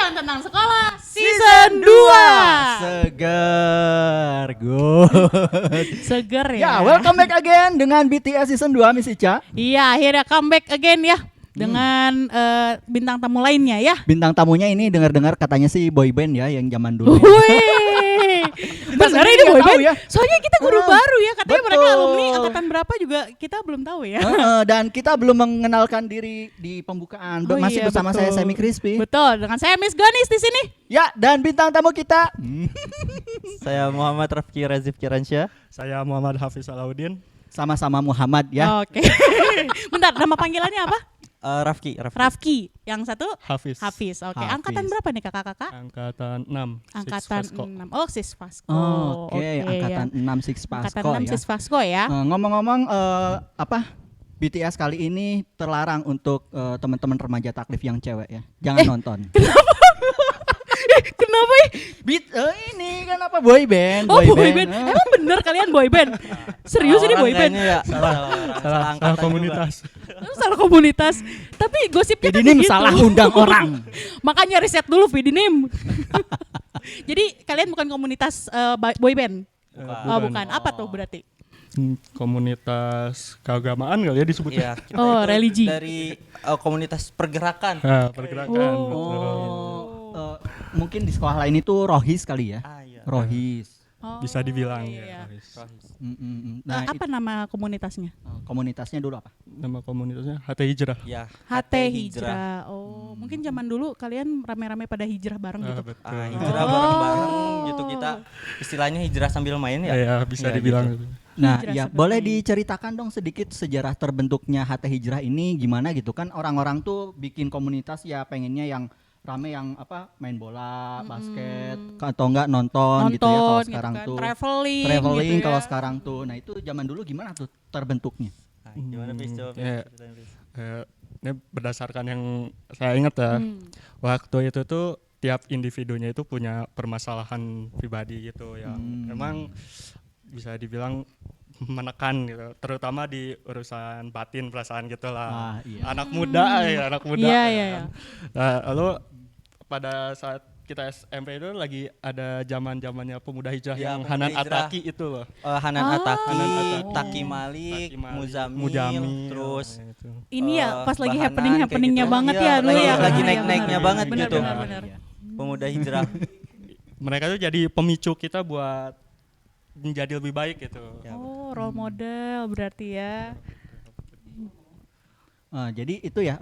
Obrolan tentang sekolah Season 2. Segar, good. Seger ya. Ya, welcome back again dengan BTS Season 2, Miss Ica. Iya, akhirnya comeback again ya. Dengan bintang tamu lainnya ya. Bintang tamunya ini dengar-dengar katanya sih boyband ya, yang zaman dulu. Wih, bener ini nggak boyband. tahu ya. Soalnya kita guru baru ya, katanya Betul. mereka alumni angkatan berapa juga kita belum tahu ya. Dan kita belum mengenalkan diri di pembukaan. Oh Masih iya, bersama betul. saya Semi Crispy. Betul, dengan saya Miss Gonis di sini. Ya, dan bintang tamu kita Saya Muhammad Rafki Razif Kiransyah. Saya Muhammad Hafiz Alauddin. sama-sama Muhammad ya. Oke. Bentar, nama panggilannya apa? Rafki. Rafki. Yang satu Hafiz. Hafiz. Oke, Hafiz. angkatan berapa nih kakak-kakak? Angkatan 6. Angkatan 6. Oh, Sisfasko. Oke, angkatan 6 Six Angkatan Pasco 6 ya. Sisfasko ya. Ngomong-ngomong BTS kali ini terlarang untuk teman-teman remaja taklif yang cewek ya. Jangan nonton. Kenapa ya? Ini kan apa boyband? Oh, boyband. Emang bener kalian boyband? Serius ini boyband? Ya. Salah komunitas. Salah komunitas. Tapi gosipnya kan Vidinim begitu. salah undang orang. Makanya riset dulu Vidinim. Jadi kalian bukan komunitas boyband? Oh, bukan. Apa tuh berarti? Komunitas keagamaan kali ya disebutnya. Iya, kita Oh, itu religi. dari komunitas pergerakan. Pergerakan. Mungkin di sekolah lain itu rohis kali ya. Iya. Rohis. Oh, Bisa dibilang iya. ya. Nah, apa nama komunitasnya? komunitasnya dulu apa? Nama komunitasnya HT Hijrah. Ya. HT Hijrah. Oh, mungkin zaman dulu kalian rame-rame pada hijrah bareng gitu. Betul. Hijrah bareng-bareng gitu, kita istilahnya hijrah sambil main ya. Ya, bisa Ya, dibilang gitu. gitu. Nah, Hijrah ya seperti boleh ini. diceritakan dong sedikit sejarah terbentuknya HT Hijrah ini gimana gitu kan orang-orang tuh bikin komunitas ya pengennya yang rame yang main bola, basket atau enggak nonton gitu ya kalau Nonton, sekarang gitu kan. tuh. Traveling Traveling gitu ya. kalau sekarang tuh. Nah, itu zaman dulu gimana tuh terbentuknya? Nah, gimana Fis? Coba Fis, Ya. ceritain, Fis. Ini berdasarkan yang saya ingat ya. Waktu itu tuh tiap individunya itu punya permasalahan pribadi gitu yang emang bisa dibilang menekan gitu, terutama di urusan batin perasaan gitulah. Iya. Anak muda ya, anak muda. Iya, ya iya, kan. Nah, lalu pada saat kita SMP itu lagi ada zaman-zamannya pemuda hijrah Ya, yang pemuda Hanan hijrah. Ataki itu loh. Hanan Ataki, Ataki. Taki Malik, Taki Malik, Muzamil, terus ya, itu. Ini ya pas lagi Bahanan, happening-happeningnya kayak gitu. banget Iya, ya dulu ya. lagi Iya, naik-naiknya benar. banget Benar, gitu. benar, benar. Pemuda hijrah. Mereka tuh jadi pemicu kita buat menjadi lebih baik gitu. Oh, role model berarti ya. Jadi itu ya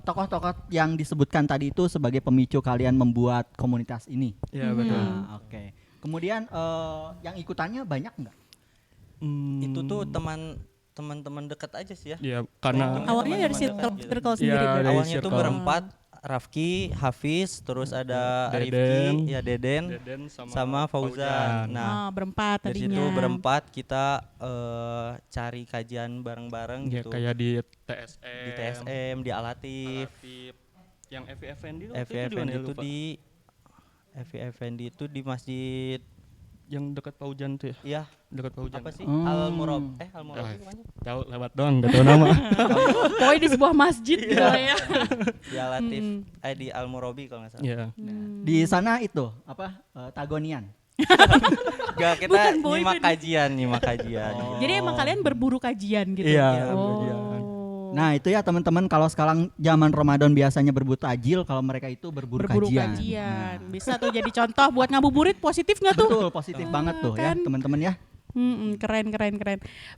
tokoh-tokoh yang disebutkan tadi itu sebagai pemicu kalian membuat komunitas ini. Iya betul. Nah, oke. Kemudian yang ikutannya banyak nggak? Itu tuh teman-teman dekat aja sih ya. Iya karena Awalnya dari teman-teman dekat circle Iya, sendiri berarti. dari Awalnya tuh circle. berempat, Rafki, Hafiz, terus ada Deden. Rifki, ya Deden, Deden sama Fauzan. Nah, Berempat dari tadinya. situ berempat kita cari kajian bareng-bareng ya, gitu. kayak di TSM, Di TSM, di Alatif, Alatif, yang FIFND itu FIFND itu di masjid yang dekat Paujan tuh ya, ya dekat Paujan. apa sih? Oh. Al-Murabi Ah, bukan sih? tahu lewat doang, gak tahu nama. Pokoknya di sebuah masjid gitu ya. Di Alatif, di Al-Murabi kalau nggak salah. Iya. Di sana itu Tagonian. Gak, kita Bukan nyimak boyband. kajian. Jadi emang kalian berburu kajian gitu. Iya, Oh. kajian. Nah, itu ya teman-teman kalau sekarang zaman Ramadan biasanya berburu takjil, kalau mereka itu berburu kajian. Bisa tuh jadi contoh buat ngabuburit, positif nggak tuh? Betul, positif banget tuh ya, kan? teman-teman ya. Keren.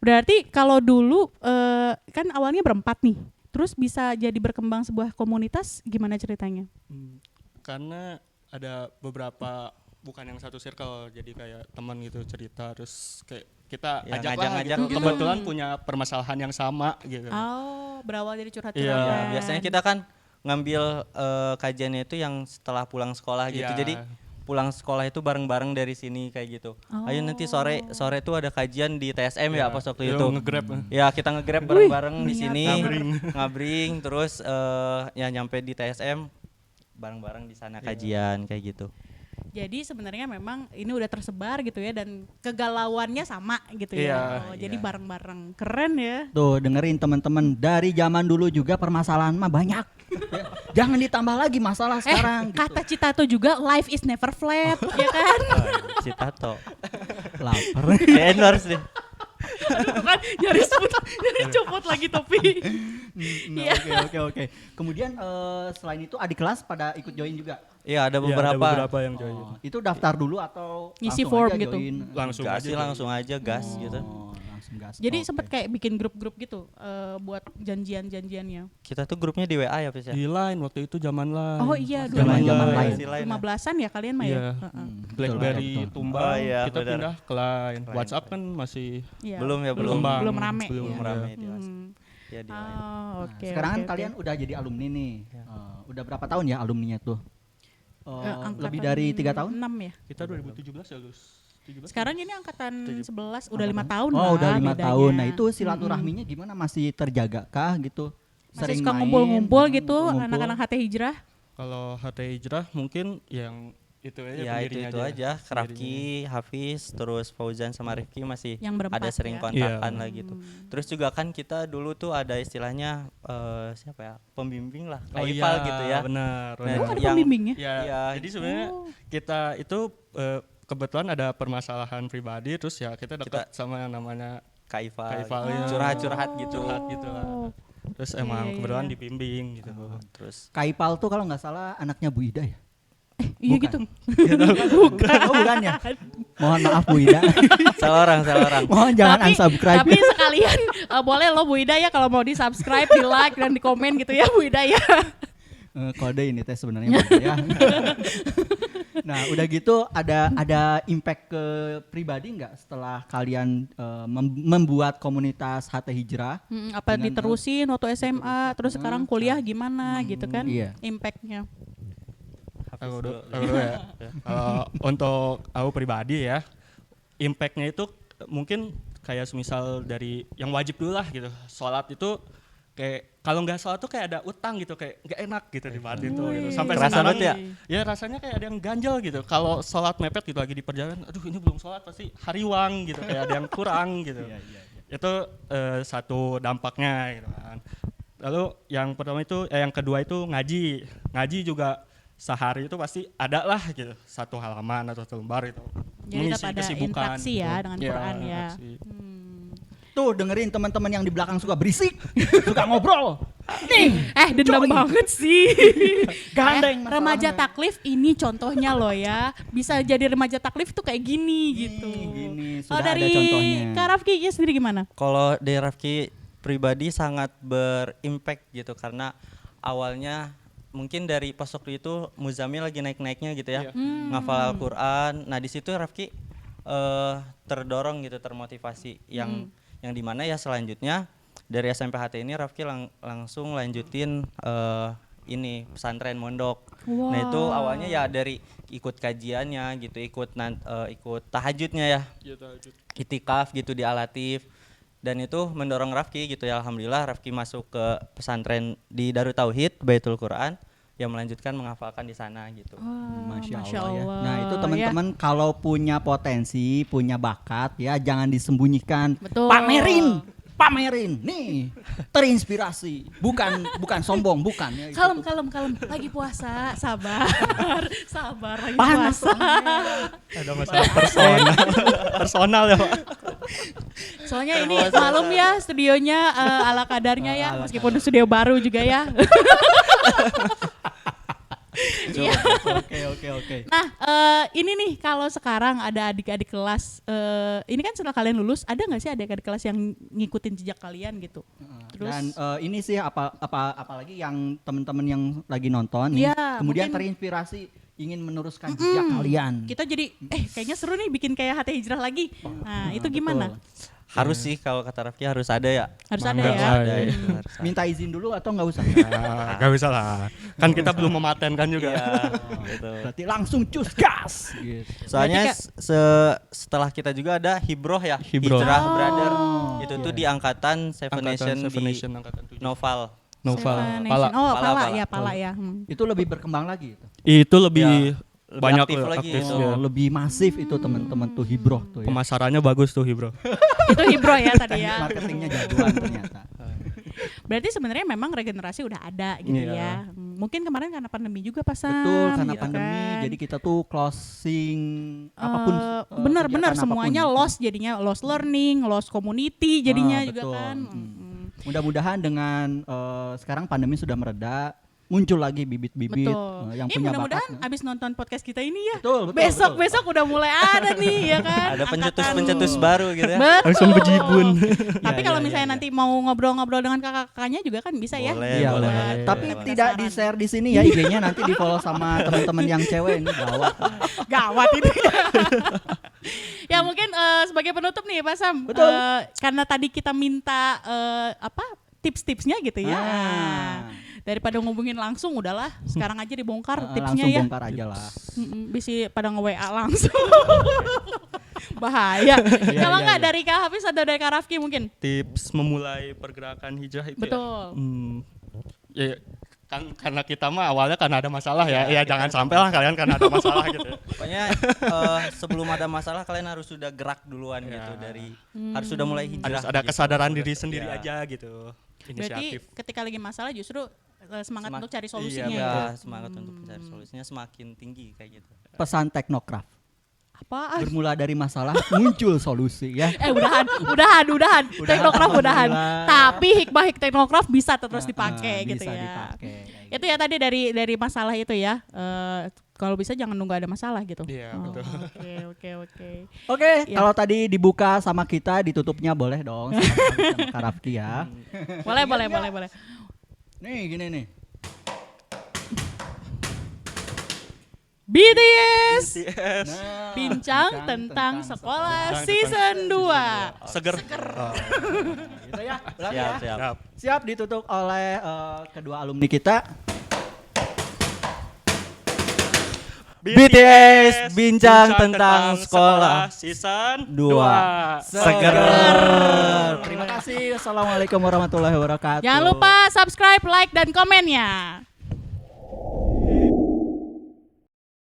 Berarti kalau dulu kan awalnya berempat nih. Terus bisa jadi berkembang sebuah komunitas, gimana ceritanya? Karena ada beberapa bukan yang satu circle, jadi kayak teman gitu cerita, terus kayak kita Ya, ajak lah ngajak-ngajak gitu. gitu. Kebetulan punya permasalahan yang sama gitu. Oh, berawal dari Iya. curhat-curhatan. Ya, biasanya kita kan ngambil kajiannya itu yang setelah pulang sekolah gitu. Iya. Jadi pulang sekolah itu bareng-bareng dari sini kayak gitu. Ayo nanti sore tuh ada kajian di TSM ya pas waktu itu. Nge-grab. Ya kita nge-grab bareng-bareng di niat sini, banget. ngabring terus ya nyampe di TSM bareng-bareng di sana kajian kayak gitu. Jadi sebenarnya memang ini udah tersebar gitu ya dan kegalauannya sama gitu ya. Iya. Jadi bareng-bareng. Keren ya. Tuh dengerin teman-teman, dari zaman dulu juga permasalahan mah banyak. Jangan ditambah lagi masalah sekarang. Gitu. Kata Citato juga life is never flat, ya kan? Citato. Lapar. Endorse deh. Aduh, kan nyaris copot lagi topi. Iya. Oke. Kemudian selain itu adik kelas pada ikut join juga. Iya, ada Iya, ada beberapa. beberapa yang join. Itu daftar dulu atau Ngisi langsung form aja gitu? join? Langsung Gas aja sih, join. langsung aja gas gitu. Langsung gas. Jadi Oke. sempet kayak bikin grup-grup gitu buat janjiannya. Kita tuh grupnya di WA ya, Pis ya. Di Line waktu itu zaman Line. Oh iya, Zaman lain. Si Line. 15-an ya kalian mah ya? Iya. Heeh. BlackBerry Betul. tumbang, Oh iya, kita benar. pindah ke Line. Line. WhatsApp kan masih Iya. Belum ya, belum. berkembang. belum rame. Belum Iya. rame iya. di WhatsApp. Hmm. Ya di Line. Oh, oke. Sekarang kan oke, kalian oke. udah jadi alumni nih. Udah berapa tahun ya alumninya tuh? Angkatan Lebih dari 3 tahun? 6 ya. Kita 2017 ya, Gus. 17. Sekarang ini angkatan 11 udah 5 tahun Oh, lah udah 5 bedanya. tahun. Nah, itu silaturahminya gimana, masih terjaga kah gitu? Masih suka main, ngumpul-ngumpul gitu ngumpul-ngumpul? anak-anak HT Hijrah. Kalau HT Hijrah mungkin yang itu aja Ya pendirinya itu aja. Rafki, Hafiz, terus Fauzan sama Rifki masih Yang berempat ada sering ya? kontakan Iya. lah gitu. Terus juga kan kita dulu tuh ada istilahnya siapa ya, pembimbing lah, Oh Kaifal iya, gitu ya. benar. Nah, Oh, ada yang- pembimbingnya? Ya, Iya. jadi sebenarnya kita itu kebetulan ada permasalahan pribadi, terus ya kita dekat sama yang namanya Kaifal, Kaifal, gitu. iya. curhat-curhat gitu. curhat gitu lah. Terus emang iya, kebetulan iya. dibimbing gitu. Terus Kaipal tuh kalau nggak salah anaknya Bu Ida ya? Iya Bukan. gitu. Oh, bukan ya? Mohon maaf Bu Ida. salah orang. Mohon jangan unsubscribe. Tapi sekalian boleh lo Bu Ida ya kalau mau di-subscribe, di-like dan di-komen gitu ya Bu Ida ya. Kode ini teh sebenarnya Bu Ida ya. Nah, udah gitu ada impact ke pribadi nggak setelah kalian membuat komunitas HT Hijrah? Apa Dengan diterusin waktu SMA, terus sekarang kuliah gimana gitu kan? iya. Impact-nya. Aku dulu ya. Kalau untuk aku pribadi ya, impactnya itu mungkin kayak semisal dari yang wajib dulu lah gitu. Sholat itu kayak kalau nggak sholat tuh kayak ada utang gitu, kayak nggak enak gitu di batin tuh gitu. Sampai Kerasa sekarang banget ya rasanya kayak ada yang ganjel gitu. Kalau sholat mepet gitu lagi di perjalanan, aduh ini belum sholat pasti hariwang gitu, kayak ada yang kurang gitu. Itu satu dampaknya gitu kan. Lalu yang pertama itu yang kedua itu ngaji juga sehari itu pasti ada lah gitu, satu halaman atau satu lembar itu. Jadi tetap ada interaksi ya dengan Iya, Quran ya. interaksi. Tuh dengerin teman-teman yang di belakang suka berisik, suka ngobrol. Nih, Dendam Join. banget sih. Gandeng Remaja masalahnya. taklif ini contohnya loh ya. Bisa jadi remaja taklif tuh kayak gini gitu. Gini, Kalau sudah ada dari contohnya. Kak Rafki sendiri gimana? Kalau dari Rafki pribadi sangat berimpact gitu, karena awalnya mungkin dari pas waktu itu Muzamil lagi naik-naiknya gitu ya, ngafal Al-Quran. Nah di situ Rafki terdorong gitu, termotivasi yang dimana ya selanjutnya dari SMP HT ini Rafki langsung lanjutin ini pesantren mondok. Nah itu awalnya ya dari ikut kajiannya gitu, ikut tahajudnya ya, itikaf gitu di Al-Latif. Dan itu mendorong Rafki gitu ya, alhamdulillah Rafki masuk ke pesantren di Darut Tauhid Baitul Quran yang melanjutkan menghafalkan di sana gitu. Masya Masya Allah, ya. Allah. Nah itu teman-teman kalau punya potensi, punya bakat ya jangan disembunyikan. Betul. Pamerin. Nih terinspirasi, bukan sombong, bukan ya. gitu. Kalem. Lagi puasa, sabar lagi Panas puasa. Ada masalah personal ya Pak. Soalnya ini malum ya studionya ala kadarnya ya, meskipun studio baru juga ya. Iya. Oke. Nah, ini nih kalau sekarang ada adik-adik kelas, ini kan setelah kalian lulus, ada nggak sih adik-adik kelas yang ngikutin jejak kalian gitu? Terus, Dan ini sih apalagi yang teman-teman yang lagi nonton nih, Iya, kemudian mungkin- terinspirasi ingin meneruskan jejak kalian. kita jadi, kayaknya seru nih bikin kayak HT Hijrah lagi. Nah, itu gimana? Harus sih kalau kata Rafki harus ada ya. Harus ada Mangga ya. ada, itu harus ada. Minta izin dulu atau nggak usah? Ya, gak bisa lah. Kan kita belum mematenkan juga. Iya, gitu. Berarti langsung cus gas. Gitu. Soalnya Berarti setelah kita juga ada Hibroh ya, Hibroh. Hijrah Brother. Itu tuh di angkatan Seven Angkatan Nation Seven di Nation angkatan 7. Noval. Noval. Seven Pala. Nation. Oh, Pala. Pala ya. Itu lebih berkembang lagi itu. Itu lebih lebih banyak aktif lagi aktif itu. ya. Lebih masif itu teman-teman tuh Hibroh tuh ya. Pemasarannya bagus tuh Hibro. Itu Hibroh ya tadi ya. Marketingnya jagoan ternyata. Berarti sebenarnya memang regenerasi udah ada gitu Iya. ya. Mungkin kemarin karena pandemi juga pasan. Betul, karena gitu pandemi kan. jadi kita tuh closing apapun Benar-benar kegiatan semuanya apapun. lost jadinya, lost learning, lost community jadinya juga Betul. kan. Mudah-mudahan dengan sekarang pandemi sudah mereda, muncul lagi bibit-bibit Betul. yang Ini punya mudah-mudahan bakat. abis nonton podcast kita ini ya. Betul, Besok udah mulai ada nih ya kan. Ada angkatan. pencetus-pencetus baru gitu ya. Betul. Langsung bejibun. Tapi Iya, kalau iya, misalnya iya. nanti mau ngobrol-ngobrol dengan kakak-kakaknya juga kan bisa ya. Boleh, Iya, boleh. boleh. Tapi Boleh. tidak Penasaran. di-share di sini ya IG-nya, nanti di-follow sama teman-teman yang cewek ini gawat. Gawat ini. Ya mungkin sebagai penutup nih Pak Sam. Betul. Karena tadi kita minta tips-tipsnya gitu ya. Daripada ngubungin langsung udahlah sekarang aja dibongkar tipsnya Langsung ya. bongkar aja lah. Bisa pada nge-WA langsung. Bahaya. Kalau iya, nggak iya. dari Kak Hafiz atau dari Kak Rafki mungkin. Tips memulai pergerakan hijrah itu Betul. ya kan karena kita mah awalnya karena ada masalah ya jangan sampai lah kalian karena ada masalah gitu. Pokoknya sebelum ada masalah kalian harus sudah gerak duluan gitu dari harus sudah mulai hijrah. Harus ada gitu. kesadaran diri sendiri Ya. aja gitu. Berarti Inisiatif. ketika lagi masalah justru semangat Semak- untuk cari Iya, solusinya ya, ya. semangat untuk mencari solusinya semakin tinggi kayak gitu. Pesan teknokraft. Apa? Bermula dari masalah muncul solusi ya. Udahan. Teknokraft udahan. Alhamdulillah. Tapi hikmah teknokraft bisa terus dipakai gitu Bisa ya. dipakai. Itu ya tadi dari masalah itu ya. Kalau bisa jangan nunggu ada masalah gitu. Iya, Oh, betul. Oke. Oke, Ya. kalau tadi dibuka sama kita, ditutupnya boleh dong sama Kak Rafki ya. Boleh. Nih gini nih. BTS Nah, bincang tentang sekolah Bincang season 2. Seger. Gitu ya. Ulangi Siap, ya. siap. Siap ditutup oleh kedua alumni kita. BTS bincang tentang sekolah season 2. 2. Seger. Terima kasih. Assalamualaikum warahmatullahi wabarakatuh. Jangan lupa subscribe, like, dan komennya.